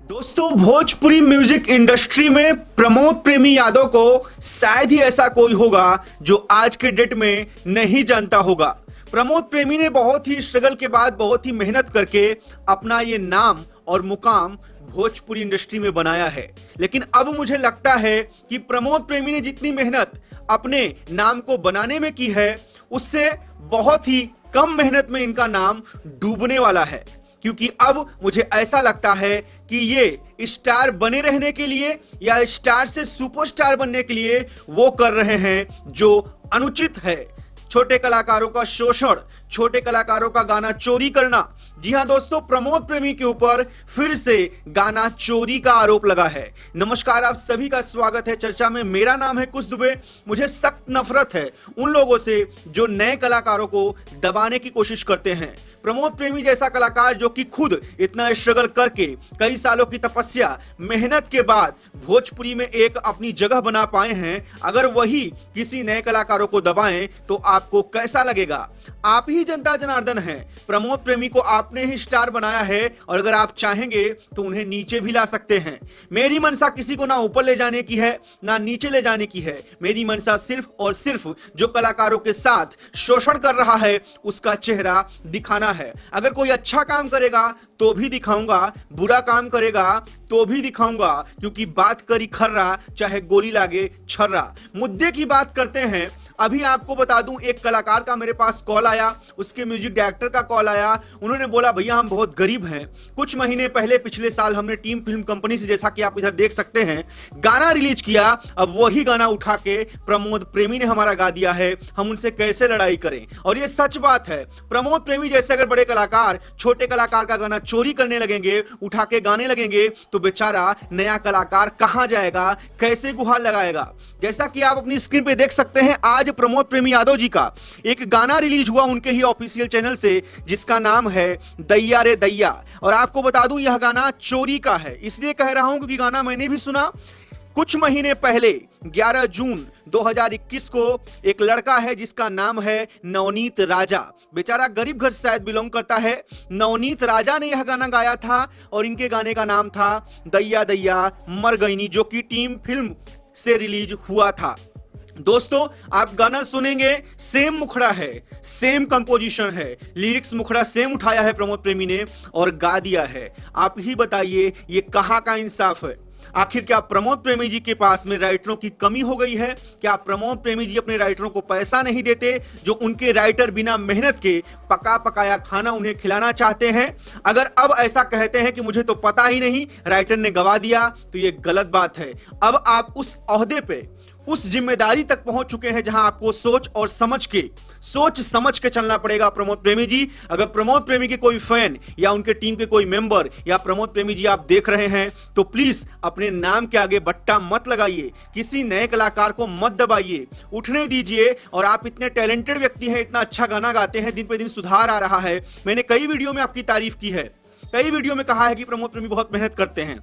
दोस्तों, Bhojpuri music industry में प्रमोद प्रेमी यादव को शायद ही ऐसा कोई होगा जो आज के डेट में नहीं जानता होगा। प्रमोद प्रेमी ने बहुत ही स्ट्रगल के बाद बहुत ही मेहनत करके अपना ये नाम और मुकाम भोजपुरी इंडस्ट्री में बनाया है। लेकिन अब मुझे लगता है कि प्रमोद प्रेमी ने जितनी मेहनत अपने नाम को बनाने में की है, उससे बहुत ही कम मेहनत में इनका नाम डूबने वाला है। क्योंकि अब मुझे ऐसा लगता है कि ये स्टार बने रहने के लिए या स्टार से सुपरस्टार बनने के लिए वो कर रहे हैं जो अनुचित है। छोटे कलाकारों का शोषण, छोटे कलाकारों का गाना चोरी करना। जी हां दोस्तों, प्रमोद प्रेमी के ऊपर फिर से गाना चोरी का आरोप लगा है। नमस्कार, आप सभी का स्वागत है चर्चा में। मेरा नाम है कुश दुबे। मुझे सख्त नफरत है उन लोगों से जो नए कलाकारों को दबाने की कोशिश करते हैं। प्रमोद प्रेमी जैसा कलाकार जो कि खुद इतना स्ट्रगल करके कई सालों की तपस्या मेहनत के बाद भोजपुरी में एक अपनी जगह बना पाए हैं, अगर वही किसी नए कलाकारों को दबाएं तो आपको कैसा लगेगा? आप ही जनता जनार्दन हैं। प्रमोद प्रेमी को आपने ही स्टार बनाया है और अगर आप चाहेंगे तो उन्हें नीचे भी ला सकते हैं। मेरी मनसा किसी को ना ऊपर ले जाने की है ना नीचे ले जाने की है। मेरी मनसा सिर्फ और सिर्फ जो कलाकारों के साथ शोषण कर रहा है उसका चेहरा दिखाना है। अगर कोई अच्छा काम करेगा तो भी दिखाऊंगा, बुरा काम करेगा तो भी दिखाऊंगा, क्योंकि बात करी खर्रा चाहे गोली लागे छर्रा। मुद्दे की बात करते हैं। अभी आपको बता दूं, एक कलाकार का मेरे पास कॉल आया, उसके म्यूजिक डायरेक्टर का कॉल आया। उन्होंने बोला भैया हम बहुत गरीब हैं। कुछ महीने पहले पिछले साल हमने टीम फिल्म कंपनी से, जैसा कि आप इधर देख सकते हैं, गाना रिलीज किया। अब वही गाना उठा के प्रमोद प्रेमी ने हमारा गा दिया है। हम उनसे कैसे लड़ाई करें? और ये सच बात है। प्रमोद प्रेमी जैसे अगर बड़े कलाकार छोटे कलाकार का गाना चोरी करने लगेंगे, उठा के गाने लगेंगे, तो बेचारा नया कलाकार कहां जाएगा, कैसे गुहार लगाएगा? जैसा कि आप अपनी स्क्रीन पे देख सकते हैं, आज प्रमोद प्रेमी यादव जी का एक गाना रिलीज हुआ उनके ही ऑफिशियल चैनल से, जिसका नाम है दैया रे दैया। और आपको बता दूं यह गाना चोरी का है। इसलिए कह रहा हूं क्योंकि गाना मैंने भी सुना। कुछ महीने पहले 11 जून 2021 को एक लड़का है जिसका नाम है नवनीत राजा। बेचारा गरीब घर से शायद बिलोंग करता है। नवनीत राजा ने यह गाना गाया था और इनके गाने का नाम था दैया दैया मर गईनी, जो कि टीम फिल्म से रिलीज हुआ था। दोस्तों, आप गाना सुनेंगे, सेम मुखड़ा है, सेम कंपोजिशन है, लिरिक्स मुखड़ा सेम उठाया है प्रमोद प्रेमी ने और गा दिया है। आप ही बताइए ये कहां का इंसाफ है? आखिर क्या प्रमोद प्रेमी जी के पास में राइटरों की कमी हो गई है? क्या प्रमोद प्रेमी जी अपने राइटरों को पैसा नहीं देते जो उनके राइटर बिना मेहनत के पका पकाया खाना उन्हें खिलाना चाहते हैं? अगर अब ऐसा कहते हैं कि मुझे तो पता ही नहीं, राइटर ने गवा दिया, तो ये गलत बात है। अब आप उस ओहदे पे, उस जिम्मेदारी तक पहुंच चुके हैं जहां आपको सोच समझ के चलना पड़ेगा। प्रमोद प्रेमी जी, अगर प्रमोद प्रेमी के कोई फैन या उनके टीम के कोई मेंबर या प्रमोद प्रेमी जी आप देख रहे हैं, तो प्लीज अपने नाम के आगे बट्टा मत लगाइए, किसी नए कलाकार को मत दबाइए, उठने दीजिए। और आप इतने टैलेंटेड व्यक्ति हैं, इतना अच्छा गाना गाते हैं, दिन पे दिन सुधार आ रहा है। मैंने कई वीडियो में आपकी तारीफ की है, कई वीडियो में कहा है कि प्रमोद प्रेमी बहुत मेहनत करते हैं,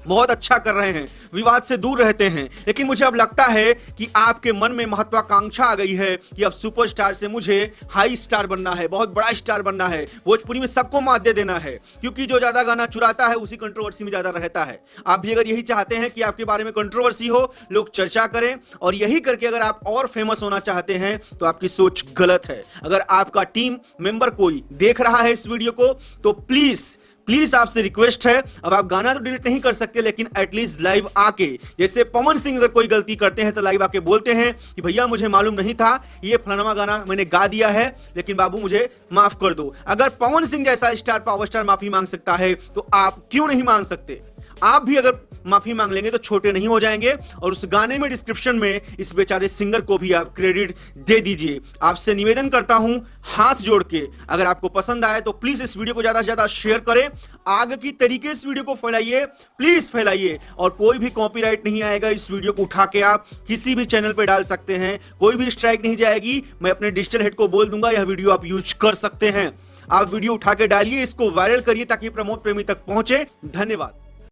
बहुत अच्छा कर रहे हैं, विवाद से दूर रहते हैं। लेकिन मुझे अब लगता है कि आपके मन में महत्वाकांक्षा आ गई है कि अब सुपरस्टार से मुझे हाई स्टार बनना है, बहुत बड़ा स्टार बनना है, भोजपुरी में सबको मात दे देना है, क्योंकि जो ज्यादा गाना चुराता है उसी कंट्रोवर्सी में ज्यादा रहता है। आप भी अगर यही चाहते हैं कि आपके बारे में कंट्रोवर्सी हो, लोग चर्चा करें, और यही करके अगर आप और फेमस होना चाहते हैं, तो आपकी सोच गलत है। अगर आपका टीम मेंबर कोई देख रहा है इस वीडियो को, तो प्लीज आपसे रिक्वेस्ट है, अब आप गाना तो डिलीट नहीं कर सकते, लेकिन एटलीस्ट लाइव आके, जैसे पवन सिंह अगर कोई गलती करते हैं तो लाइव आके बोलते हैं कि भैया मुझे मालूम नहीं था, ये फलाना गाना मैंने गा दिया है, लेकिन बाबू मुझे माफ कर दो। अगर पवन सिंह जैसा स्टार, पावर स्टार माफी मांग सकता है, तो आप क्यों नहीं मांग सकते? आप भी अगर माफी मांग लेंगे तो छोटे नहीं हो जाएंगे। और उस गाने में डिस्क्रिप्शन में इस बेचारे सिंगर को भी आप क्रेडिट दे दीजिए। आपसे निवेदन करता हूं हाथ जोड़ के, अगर आपको पसंद आए तो प्लीज इस वीडियो को ज्यादा से ज्यादा शेयर करें, आगे की तरीके इस वीडियो को फैलाइए, प्लीज फैलाइए। और कोई भी कॉपीराइट नहीं आएगा, इस वीडियो को उठा के आप किसी भी चैनल पे डाल सकते हैं, कोई भी स्ट्राइक नहीं जाएगी। मैं अपने डिजिटल हेड को बोल दूंगा यह वीडियो आप यूज कर सकते हैं। आप वीडियो उठा के डालिए, इसको वायरल करिए ताकि प्रमोद प्रेमी तक पहुंचे। धन्यवाद।